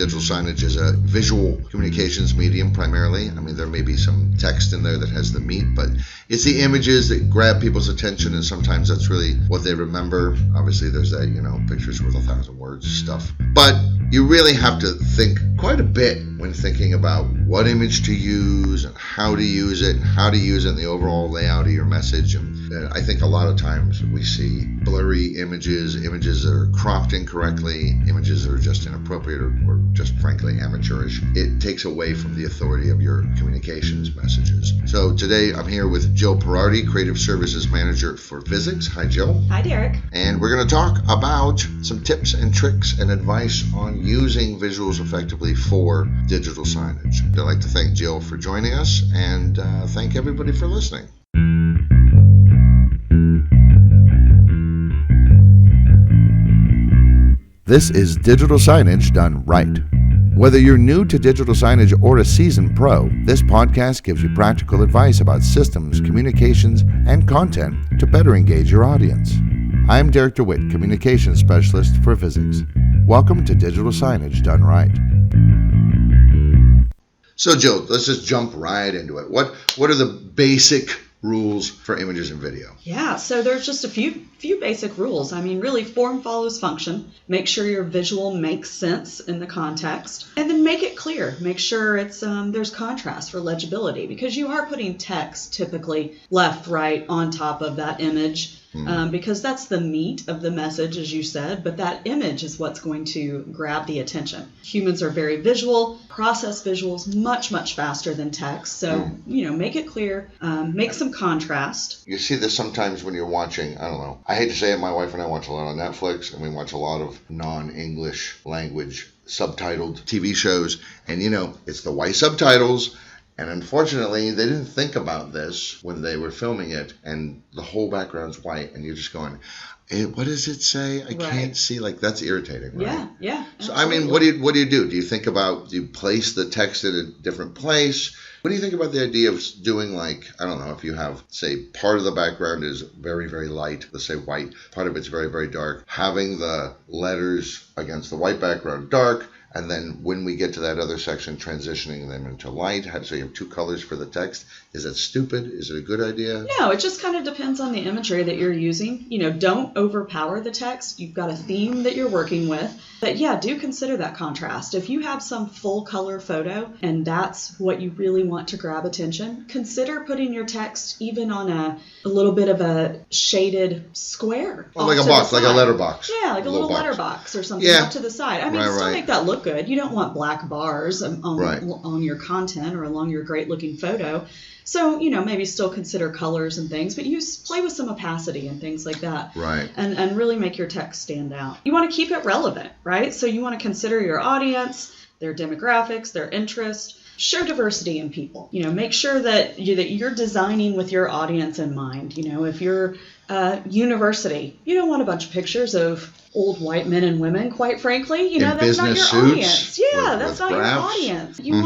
digital signage is a visual communications medium primarily. I mean, there may be some text in there that has the meat, but it's the images that grab people's attention, and sometimes that's really what they remember. Obviously, there's that, pictures worth 1,000 words stuff. But you really have to think quite a bit when thinking about what image to use and how to use it, in the overall layout of your message. And I think a lot of times we see blurry images that are cropped incorrectly, images that are just inappropriate or just frankly amateurish. It takes away from the authority of your communications messages. So today I'm here with Jill Perardi, Creative Services Manager for Visix. Hi, Jill. Hi, Derek. And we're going to talk about some tips and tricks and advice on using visuals effectively for digital signage. I'd like to thank Jill for joining us and thank everybody for listening. This is digital signage done right. Whether you're new to digital signage or a seasoned pro, this podcast gives you practical advice about systems, communications, and content to better engage your audience. I'm Derek DeWitt, Communications Specialist for Visix. Welcome to Digital Signage Done Right. So, Jill, let's just jump right into it. What are the basic rules for images and video? Yeah, so there's just a few basic rules. I mean, really, form follows function. Make sure your visual makes sense in the context, and then make it clear. Make sure it's there's contrast for legibility, because you are putting text typically left, right, on top of that image. Because that's the meat of the message, as you said, but that image is what's going to grab the attention. Humans are very visual, process visuals much, much faster than text. So, make it clear, make some contrast. You see this sometimes when you're watching, I don't know, I hate to say it, my wife and I watch a lot on Netflix, and we watch a lot of non-English language subtitled TV shows, and it's the white subtitles. And unfortunately, they didn't think about this when they were filming it, and the whole background's white, and you're just going, what does it say? I can't see. Like, that's irritating, right? Yeah. So, I mean, what do you do? Do you place the text at a different place? What do you think about the idea of doing, like, I don't know, if you have, say, part of the background is very, very light, let's say white, part of it's very, very dark, having the letters against the white background dark, and then when we get to that other section, transitioning them into light, so you have two colors for the text. Is that stupid? Is it a good idea? No, it just kind of depends on the imagery that you're using. Don't overpower the text. You've got a theme that you're working with. But yeah, do consider that contrast. If you have some full color photo and that's what you really want to grab attention, consider putting your text even on a little bit of a shaded square. Well, like a box, like a letterbox. Yeah, like a little letterbox or something off to the side. I mean, still make that look good. You don't want black bars on your content or along your great looking photo. So, maybe still consider colors and things, but play with some opacity and things like that. Right. And really make your text stand out. You want to keep it relevant, right? So you want to consider your audience, their demographics, their interest. Show diversity in people. Make sure that you're designing with your audience in mind. If you're a university, you don't want a bunch of pictures of old white men and women, quite frankly. That's not your audience. Yeah, that's not your audience. You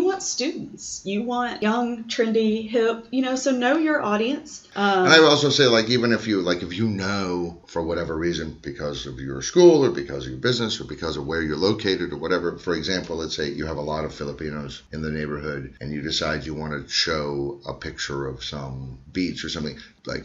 want students. You want young, trendy, hip, so know your audience. And I would also say, even if you for whatever reason, because of your school or because of your business or because of where you're located or whatever, for example, let's say you have a lot of Filipinos in the neighborhood and you decide you want to show a picture of some beach or something,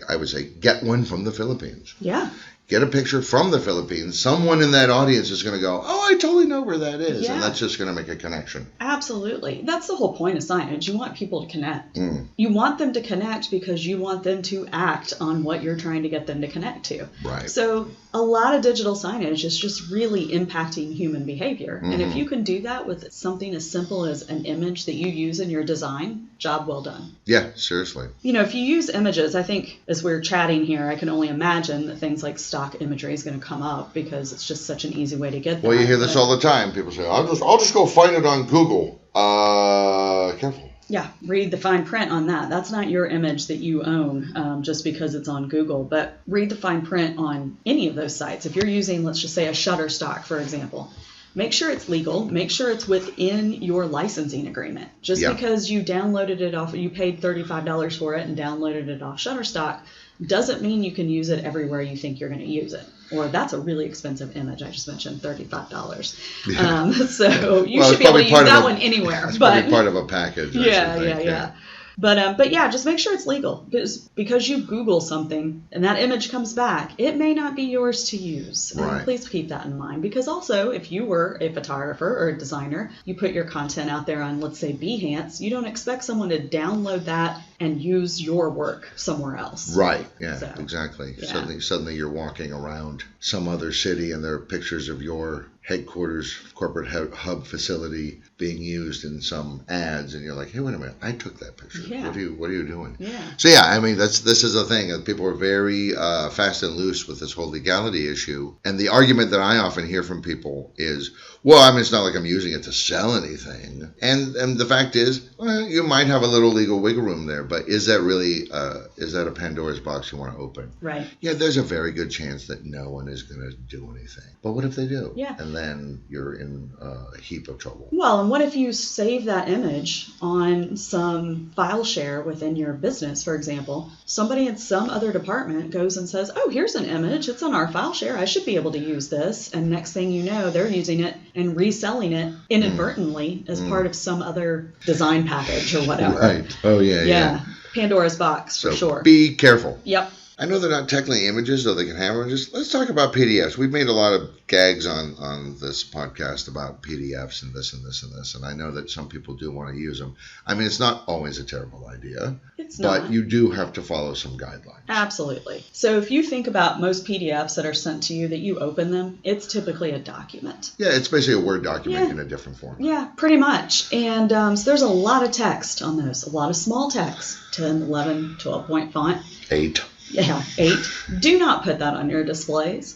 I would say, get one from the Philippines. Yeah. Get a picture from the Philippines. Someone in that audience is going to go, oh, I totally know where that is. Yeah. And that's just going to make a connection. Absolutely. That's the whole point of signage. You want people to connect. You want them to connect because you want them to act on what you're trying to get them to connect to. Right. So a lot of digital signage is just really impacting human behavior. And if you can do that with something as simple as an image that you use in your design, job well done. Yeah, seriously. If you use images, I think as we're chatting here, I can only imagine that things like stock imagery is going to come up because it's just such an easy way to get that. Well, you hear this all the time. People say, I'll just go find it on Google. Careful. Yeah, read the fine print on that. That's not your image that you own just because it's on Google, but read the fine print on any of those sites. If you're using, let's just say, a Shutterstock, for example, make sure it's legal. Make sure it's within your licensing agreement. Just because you downloaded it off, you paid $35 for it and downloaded it off Shutterstock, doesn't mean you can use it everywhere you think you're going to use it. Or that's a really expensive image. I just mentioned $35. Yeah. So you should be able to use that one anywhere. It's probably part of a package. Yeah. But yeah, just make sure it's legal, because you Google something and that image comes back, it may not be yours to use. Right. Please keep that in mind, because also if you were a photographer or a designer, you put your content out there on, let's say, Behance, you don't expect someone to download that and use your work somewhere else. Right. Yeah, So, exactly. yeah. Suddenly you're walking around some other city and there are pictures of your headquarters, corporate hub facility being used in some ads, and you're like, hey, wait a minute, I took that picture. Yeah. What are you doing? Yeah. So yeah, I mean, this is a thing. People are very fast and loose with this whole legality issue, and the argument that I often hear from people is, well, I mean, it's not like I'm using it to sell anything, and the fact is, well, you might have a little legal wiggle room there, but is that really is that a Pandora's box you want to open? Right. Yeah, there's a very good chance that no one is going to do anything, but what if they do? Yeah. And then you're in a heap of trouble. Well, and what if you save that image on some file share within your business, for example? Somebody in some other department goes and says, oh, here's an image. It's on our file share. I should be able to use this. And next thing you know, they're using it and reselling it inadvertently as part of some other design package or whatever. Right. Oh, yeah. Pandora's box, for sure. Be careful. Yep. I know they're not technically images, though they can have images. Let's talk about PDFs. We've made a lot of gags on this podcast about PDFs and this and this and this, and I know that some people do want to use them. I mean, it's not always a terrible idea. It's not. But you do have to follow some guidelines. Absolutely. So if you think about most PDFs that are sent to you, that you open them, it's typically a document. Yeah, it's basically a Word document in a different form. Yeah, pretty much. And so there's a lot of text on those, a lot of small text, 10, 11, 12-point font. 8. Yeah, 8. Do not put that on your displays.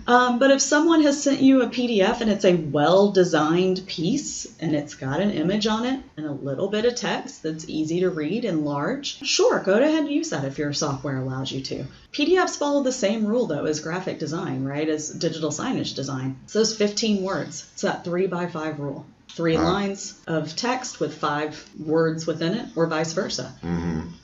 But if someone has sent you a PDF and it's a well-designed piece and it's got an image on it and a little bit of text that's easy to read and large, sure, go ahead and use that if your software allows you to. PDFs follow the same rule, though, as graphic design, right, as digital signage design. It's those 15 words. It's that 3x5 rule. 3 lines of text with 5 words within it, or vice versa.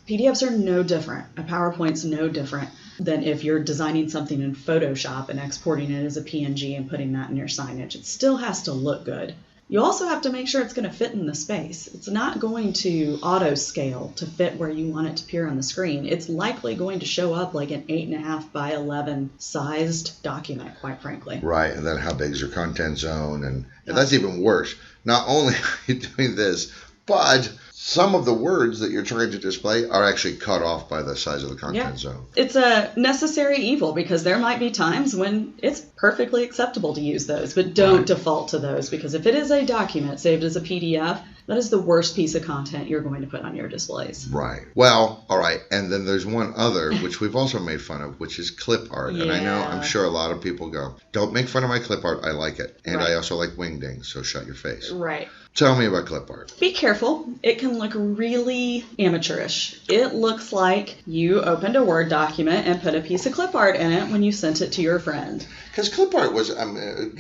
PDFs are no different. A PowerPoint's no different than if you're designing something in Photoshop and exporting it as a PNG and putting that in your signage. It still has to look good. You also have to make sure it's going to fit in the space. It's not going to auto scale to fit where you want it to appear on the screen. It's likely going to show up like an 8.5 by 11 sized document, quite frankly. Right, and then how big is your content zone? And that's even worse. Not only are you doing this, but some of the words that you're trying to display are actually cut off by the size of the content zone. It's a necessary evil, because there might be times when it's perfectly acceptable to use those, but don't default to those, because if it is a document saved as a PDF, that is the worst piece of content you're going to put on your displays. Right. Well, all right. And then there's one other, which we've also made fun of, which is clip art. And I know, I'm sure a lot of people go, don't make fun of my clip art. I like it. And I also like wingdings, so shut your face. Right. Tell me about clip art. Be careful. It can look really amateurish. It looks like you opened a Word document and put a piece of clip art in it when you sent it to your friend. Because clip art was, don't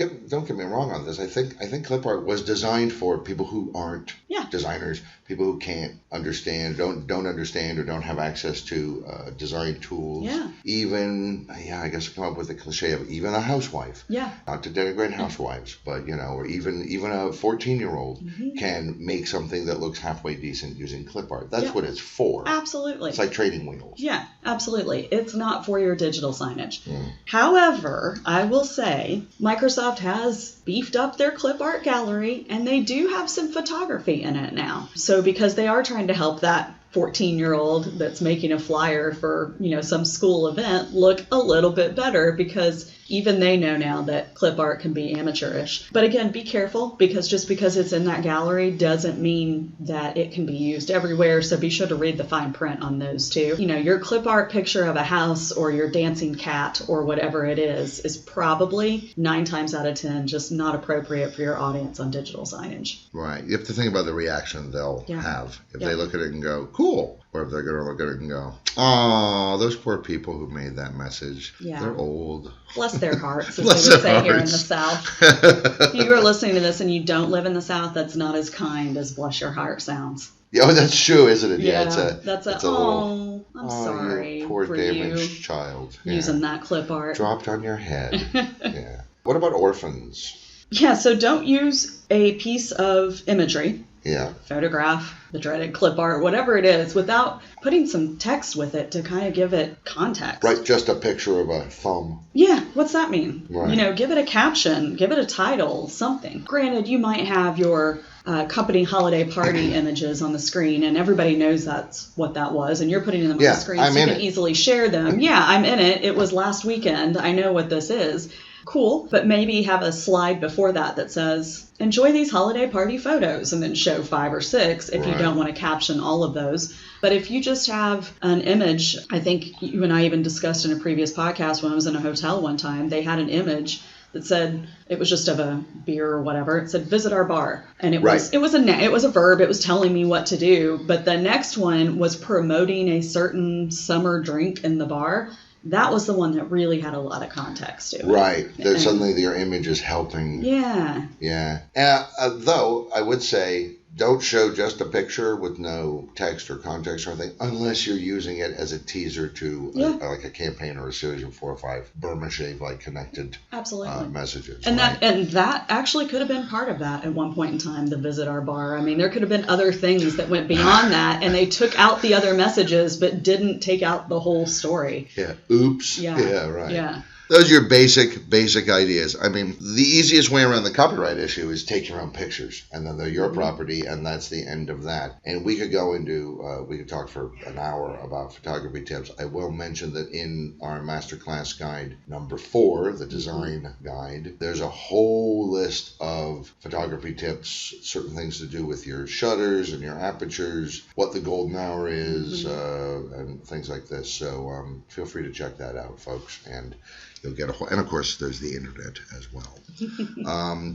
get me wrong on this, I think clip art was designed for people who aren't designers, people who can't understand, don't understand or don't have access to design tools. Yeah. Even, I guess come up with the cliche of even a housewife. Yeah. Not to denigrate housewives, but, or even a 14-year-old can make something that looks halfway decent using clip art. That's what it's for. Absolutely. It's like trading wheels. Yeah, absolutely. It's not for your digital signage. However, I will say Microsoft has beefed up their clip art gallery, and they do have some photography in it now. So because they are trying to help that 14-year-old that's making a flyer for, some school event look a little bit better, because even they know now that clip art can be amateurish. But again, be careful, because just because it's in that gallery doesn't mean that it can be used everywhere. So be sure to read the fine print on those too. Your clip art picture of a house or your dancing cat or whatever it is probably 9 times out of 10 just not appropriate for your audience on digital signage. Right. You have to think about the reaction they'll have if they look at it and go, cool. Or if they're going to look at it and go, oh, those poor people who made that message. They're old. Bless their hearts, as they would say here in the South. If you are listening to this and you don't live in the South, that's not as kind as bless your heart sounds. Oh, that's true, isn't it? That's a little... I'm sorry you poor for damaged you child. using that clip art. Dropped on your head. Yeah. What about orphans? Yeah, so don't use a piece of imagery, Yeah. photograph, the dreaded clip art, whatever it is, without putting some text with it to kind of give it context. Right, just a picture of a thumb. Yeah, what's that mean? Right. Give it a caption, give it a title, something. Granted, you might have your company holiday party images on the screen, and everybody knows that's what that was, and you're putting them on the screen so you can easily share them. Yeah, I'm in it. It was last weekend. I know what this is. Cool, but maybe have a slide before that says, enjoy these holiday party photos, and then show 5 or 6 if you don't want to caption all of those. But if you just have an image, I think you and I even discussed in a previous podcast when I was in a hotel one time, they had an image that said, it was just of a beer or whatever. It said, visit our bar. And it was a verb. It was telling me what to do. But the next one was promoting a certain summer drink in the bar. That was the one that really had a lot of context to it. Right. Suddenly your image is helping. Yeah. Yeah. Though I would say, don't show just a picture with no text or context or anything, unless you're using it as a teaser to like a campaign or a series of 4 or 5 Burma Shave-like connected messages. And that actually could have been part of that at one point in time, the visit our bar. I mean, there could have been other things that went beyond that, and they took out the other messages but didn't take out the whole story. Yeah. Oops. Yeah. Right. Yeah. Those are your basic ideas. I mean, the easiest way around the copyright issue is take your own pictures, and then they're your property, and that's the end of that. And we could go into, we could talk for an hour about photography tips. I will mention that in our masterclass guide number 4, the design guide, there's a whole list of photography tips, certain things to do with your shutters and your apertures, what the golden hour is, and things like this. So feel free to check that out, folks. And you'll get and of course there's the internet as well.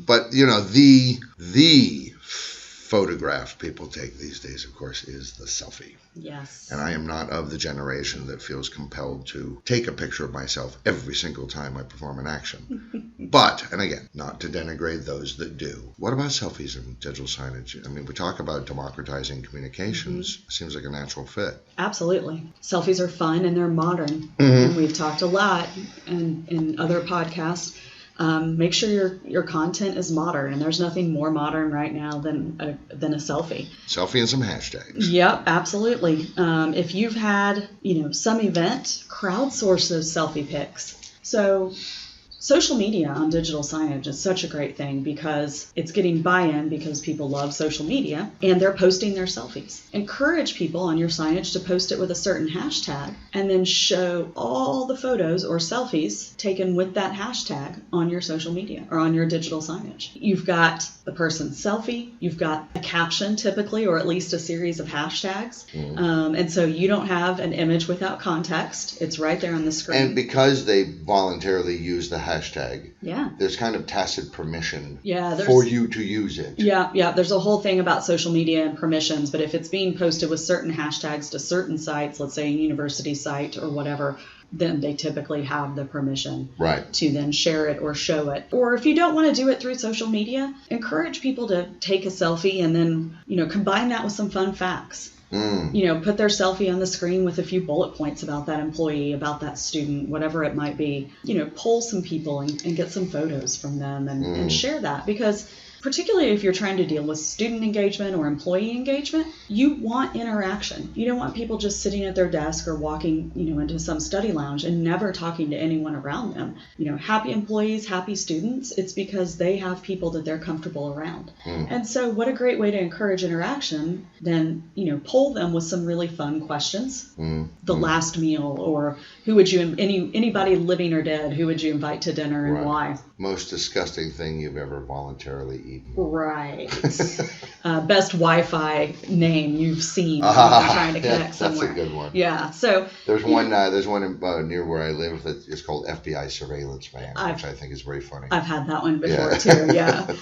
But the photograph people take these days, of course, is the selfie. Yes. And I am not of the generation that feels compelled to take a picture of myself every single time I perform an action. But, and again, not to denigrate those that do. What about selfies and digital signage? I mean, we talk about democratizing communications. Seems like a natural fit. Absolutely. Selfies are fun and they're modern. And we've talked a lot in other podcasts. Make sure your content is modern, and there's nothing more modern right now than a selfie. Selfie and some hashtags. Yep, absolutely. If you've had some event, crowdsource those selfie pics. So social media on digital signage is such a great thing because it's getting buy-in because people love social media and they're posting their selfies. Encourage people on your signage to post it with a certain hashtag and then show all the photos or selfies taken with that hashtag on your social media or on your digital signage. You've got the person's selfie, you've got a caption typically, or at least a series of hashtags. And so you don't have an image without context. It's right there on the screen. And because they voluntarily use the hashtag, yeah, there's kind of tacit permission for you to use it. Yeah. There's a whole thing about social media and permissions, but if it's being posted with certain hashtags to certain sites, let's say a university site or whatever, then they typically have the permission to then share it or show it. Or if you don't want to do it through social media, encourage people to take a selfie and then, combine that with some fun facts. Put their selfie on the screen with a few bullet points about that employee, about that student, whatever it might be. Poll some people and get some photos from them and share that, because particularly if you're trying to deal with student engagement or employee engagement, you want interaction. You don't want people just sitting at their desk or walking, into some study lounge and never talking to anyone around them. Happy employees, happy students, it's because they have people that they're comfortable around. And so what a great way to encourage interaction than, poll them with some really fun questions. The last meal, or who would you, anybody living or dead, who would you invite to dinner and why? Most disgusting thing you've ever voluntarily eaten. Right. Best Wi-Fi name you've seen trying to connect somewhere. That's a good one. Yeah. So there's one near where I live that is called FBI Surveillance Man, which I think is very funny. I've had that one before too. Yeah.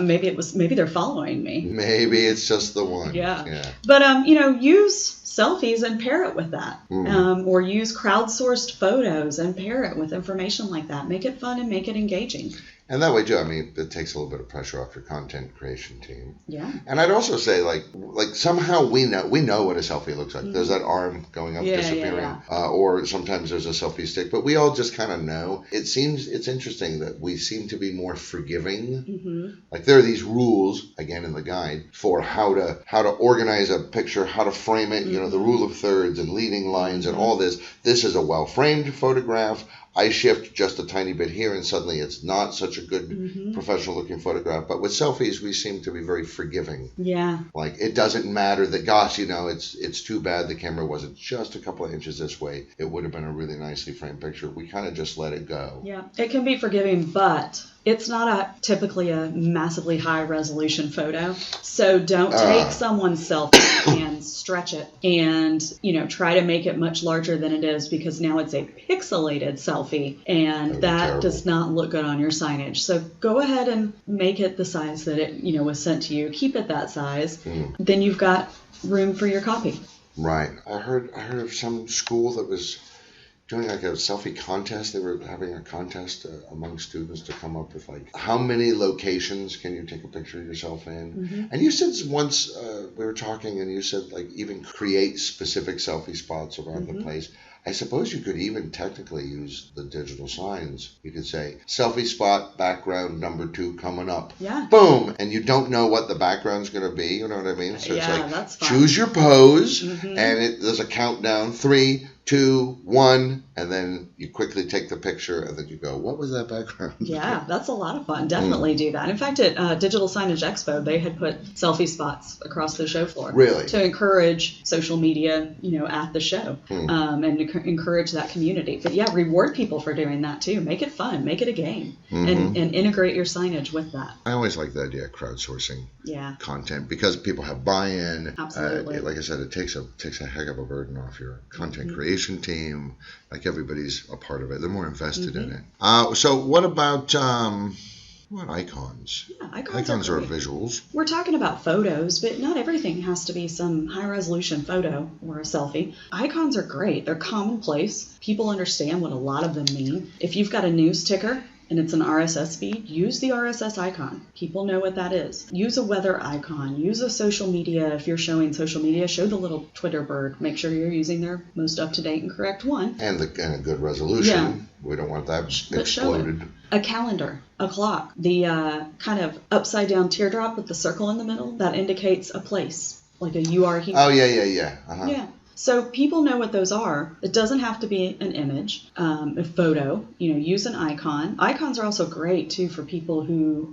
Maybe they're following me. Maybe it's just the one. Yeah. But use selfies and pair it with that. Or use crowdsourced photos and pair it with information like that. Make it fun and make it engaging. And that way too, I mean, it takes a little bit of pressure off your content creation team. Yeah. And I'd also say like somehow we know what a selfie looks like. There's that arm going up, disappearing, or sometimes there's a selfie stick. But we all just kind of know. It's interesting that we seem to be more forgiving. Like there are these rules again in the guide for how to organize a picture, how to frame it. You know, the rule of thirds and leading lines and all this. This is a well framed photograph. I shift just a tiny bit here and suddenly it's not such a good professional looking photograph. But with selfies, we seem to be very forgiving. Yeah. Like it doesn't matter that, gosh, you know, it's too bad the camera wasn't just a couple of inches this way. It would have been a really nicely framed picture. We kind of just let it go. Yeah. It can be forgiving, but it's not typically a massively high resolution photo. So don't take someone's selfie and stretch it and, you know, try to make it much larger than it is, because now it's a pixelated selfie and that does not look good on your signage. So go ahead and make it the size that it, you know, was sent to you. Keep it that size. Then you've got room for your copy. Right. I heard of some school that was doing like a selfie contest. They were having a contest among students to come up with like how many locations can you take a picture of yourself in. And you said once we were talking and you said like even create specific selfie spots around the place. I suppose you could even technically use the digital signs. You could say selfie spot background number 2 coming up. Yeah. Boom. And you don't know what the background's going to be. You know what I mean? So it's like that's fun. Choose your pose and there's a countdown 3, 2, 1, and then you quickly take the picture and then you go, what was that background? Yeah, that's a lot of fun. Definitely do that. In fact, at Digital Signage Expo, they had put selfie spots across the show floor. Really? To encourage social media, you know, at the show and encourage that community. But yeah, reward people for doing that too. Make it fun. Make it a game and integrate your signage with that. I always like the idea of crowdsourcing content because people have buy-in. Absolutely. Like I said, it takes a heck of a burden off your content creation team. Like everybody's a part of it. They're more invested in it. So what about icons? Yeah, icons are visuals. We're talking about photos, but not everything has to be some high-resolution photo or a selfie. Icons are great. They're commonplace. People understand what a lot of them mean. If you've got a news ticker and it's an RSS feed, use the RSS icon. People know what that is. Use a weather icon. Use a social media. If you're showing social media, show the little Twitter bird. Make sure you're using their most up-to-date and correct one. And a good resolution. Yeah. We don't want that exploded. A calendar, a clock, the kind of upside-down teardrop with the circle in the middle, that indicates a place, like a you are here. Oh, yeah. Yeah. So people know what those are. It doesn't have to be an image, a photo. You know, use an icon. Icons are also great too for people who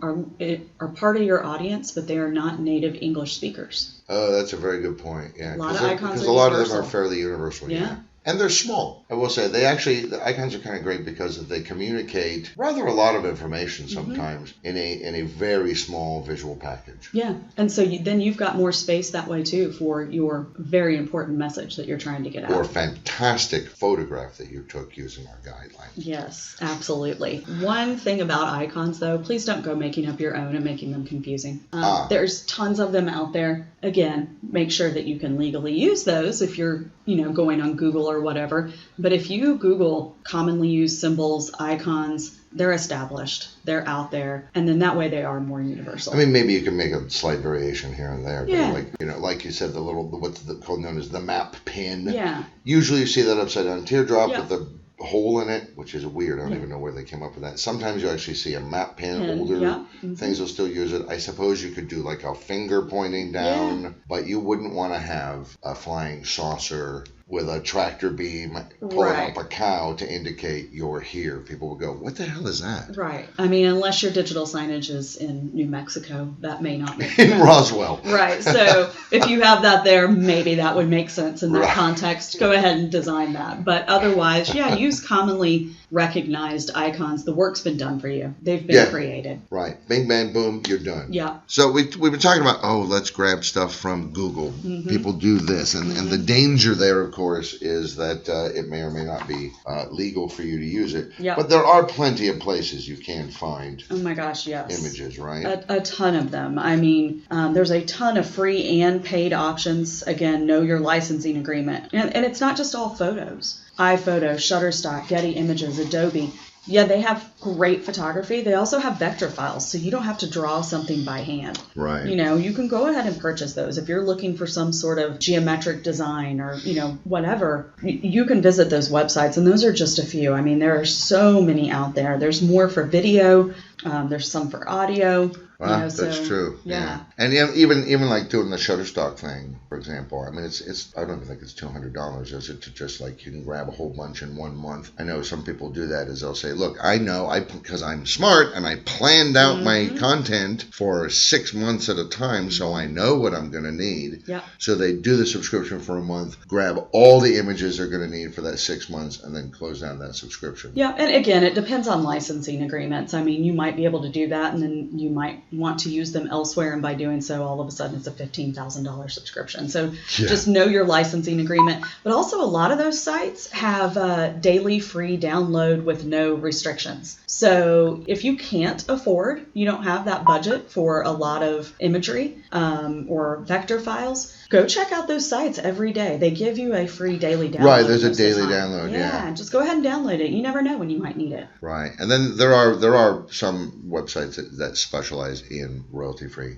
are part of your audience, but they are not native English speakers. Oh, that's a very good point. Yeah, a lot of icons because a lot of them are fairly universal. Yeah. And they're small. I will say the icons are kind of great because they communicate rather a lot of information sometimes in a very small visual package. Yeah, and so then you've got more space that way too for your very important message that you're trying to get out. Or a fantastic photograph that you took using our guideline. Yes, absolutely. One thing about icons though, please don't go making up your own and making them confusing. There's tons of them out there. Again, make sure that you can legally use those if you're, going on Google or whatever. But if you Google commonly used symbols, icons, they're established, they're out there, and then that way they are more universal. I mean, maybe you can make a slight variation here and there. Yeah. But like you said, what's called known as the map pin. Yeah. Usually you see that upside down teardrop with the hole in it, which is weird. I don't even know where they came up with that. Sometimes you actually see a map pin. Older things will still use it. I suppose you could do like a finger pointing down, but you wouldn't want to have a flying saucer with a tractor beam pulling up a cow to indicate you're here. People would go, what the hell is that? Right. I mean, unless your digital signage is in New Mexico, that may not make sense. In Roswell. Right. So if you have that there, maybe that would make sense in that context. Go ahead and design that. But otherwise, use commonly recognized icons. The work's been done for you. They've been created. Right. Bing, bang, boom, you're done. Yeah. So we've been talking about, let's grab stuff from Google. People do this. And the danger there, of course, is that it may or may not be legal for you to use it. Yep. But there are plenty of places you can find images, right? A ton of them. I mean, there's a ton of free and paid options. Again, know your licensing agreement. And it's not just all photos. iPhoto, Shutterstock, Getty Images, Adobe. Yeah, they have great photography. They also have vector files, so you don't have to draw something by hand. Right. You can go ahead and purchase those. If you're looking for some sort of geometric design or, whatever, you can visit those websites, and those are just a few. I mean, there are so many out there. There's more for video. There's some for audio. That's true. Yeah. And even like doing the Shutterstock thing, for example. I mean, it's I don't think it's $200, is it? To just like you can grab a whole bunch in 1 month. I know some people do that. Is they'll say, look, I know because I'm smart and I planned out my content for 6 months at a time, so I know what I'm going to need. Yeah. So they do the subscription for a month, grab all the images they're going to need for that 6 months, and then close down that subscription. Yeah, and again, it depends on licensing agreements. I mean, you might be able to do that, and then you might want to use them elsewhere, and by doing so, all of a sudden it's a $15,000 subscription. So just know your licensing agreement. But also, a lot of those sites have daily free download with no restrictions. So if you can't afford, you don't have that budget for a lot of imagery or vector files, go check out those sites every day. They give you a free daily download. Right, there's a daily download. Yeah, just go ahead and download it. You never know when you might need it. Right, and then there are some websites that specialize in royalty-free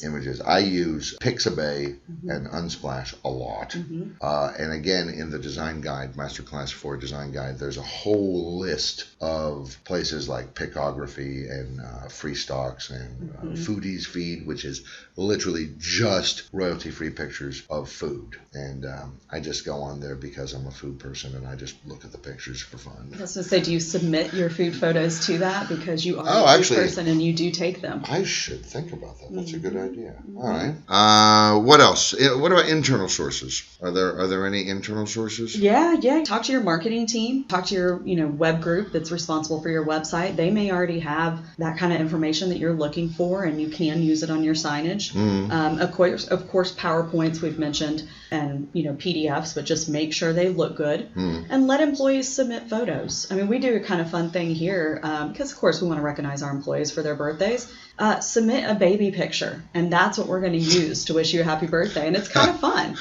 images. I use Pixabay and Unsplash a lot. And again, in the design guide, Masterclass 4 design guide, there's a whole list of places like Picography and Free Stocks and Foodies Feed, which is literally just royalty-free pictures of food. And I just go on there because I'm a food person and I just look at the pictures for fun. I was going to say, do you submit your food photos to that because you are a food person and you do take them? I should think about that. That's a good idea. All right. What else? What about internal sources? Are there any internal sources? Yeah. Talk to your marketing team. Talk to your web group that's responsible for your website. They may already have that kind of information that you're looking for, and you can use it on your signage. Of course, PowerPoints we've mentioned, and PDFs, but just make sure they look good, and let employees submit photos. I mean, we do a kind of fun thing here because, of course, we want to recognize our employees for their birthdays. Submit a baby picture, and that's what we're going to use to wish you a happy birthday, and it's kind of fun.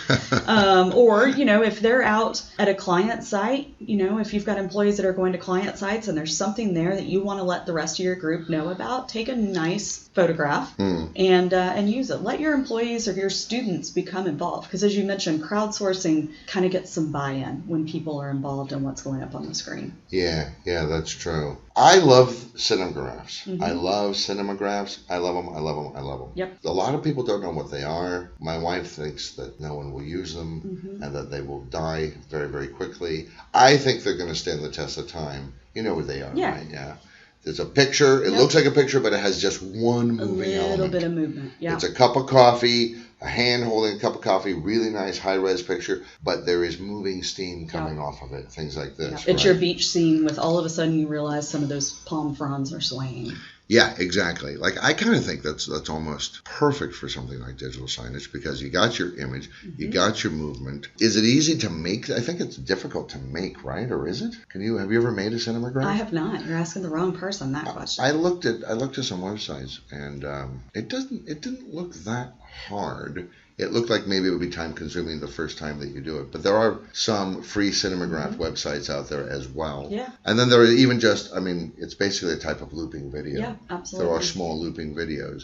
Or if they're out at a client site, if you've got employees that are going to client sites and there's something there that you want to let the rest of your group know about, take a nice photograph and use it. Let your employees or your students become involved, because as you mentioned, crowdsourcing kind of gets some buy-in when people are involved in what's going up on the screen. Yeah, that's true. I love cinemagraphs. I love cinemagraphs. I love them. Yep. A lot of people don't know what they are. My wife thinks that no one will use them and that they will die very, very quickly. I think they're going to stand the test of time. You know what they are, right? Yeah. There's a picture. It looks like a picture, but it has just one moving element. A little bit of movement. Yeah. It's a cup of coffee, a hand holding a cup of coffee, really nice high-res picture, but there is moving steam coming off of it, things like this. It's your beach scene with all of a sudden you realize some of those palm fronds are swaying. Yeah, exactly. Like I kind of think that's almost perfect for something like digital signage, because you got your image, you got your movement. Is it easy to make? I think it's difficult to make, right? Or is it? Have you ever made a cinemagraph? I have not. You're asking the wrong person that question. I looked at some websites, and it didn't look that hard. It looked like maybe it would be time consuming the first time that you do it. But there are some free cinemagraph websites out there as well. Yeah. And then there are even it's basically a type of looping video. Yeah, absolutely. There are small looping videos.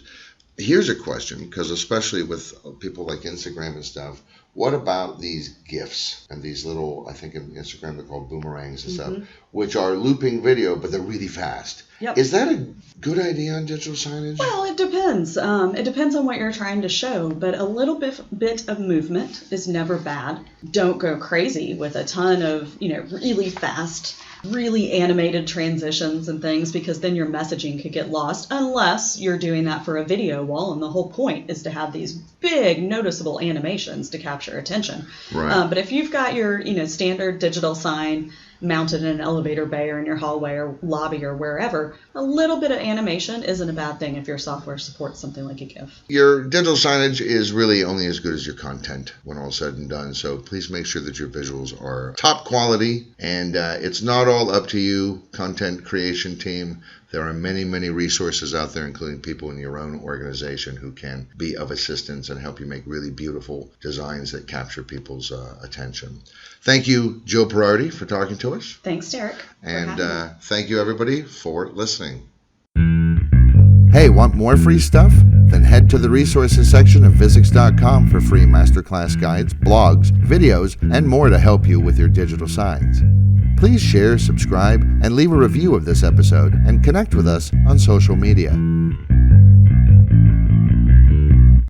Here's a question, because especially with people like Instagram and stuff, what about these GIFs and these little, I think in Instagram they're called boomerangs and stuff, which are looping video, but they're really fast. Yep. Is that a good idea on digital signage? Well, it depends. It depends on what you're trying to show, but a little bit of movement is never bad. Don't go crazy with a ton of, really fast, really animated transitions and things, because then your messaging could get lost, unless you're doing that for a video wall, and the whole point is to have these big noticeable animations to capture attention. Right. But if you've got your standard digital sign mounted in an elevator bay or in your hallway or lobby or wherever, a little bit of animation isn't a bad thing if your software supports something like a GIF. Your digital signage is really only as good as your content when all said and done, so please make sure that your visuals are top quality, and it's not all up to you, content creation team. There are many, many resources out there, including people in your own organization who can be of assistance and help you make really beautiful designs that capture people's attention. Thank you, Joe Perardi, for talking to to us. Thanks, Derek. And thank you, everybody, for listening. Hey, want more free stuff? Then head to the resources section of Visix.com for free masterclass guides, blogs, videos, and more to help you with your digital signs. Please share, subscribe, and leave a review of this episode and connect with us on social media.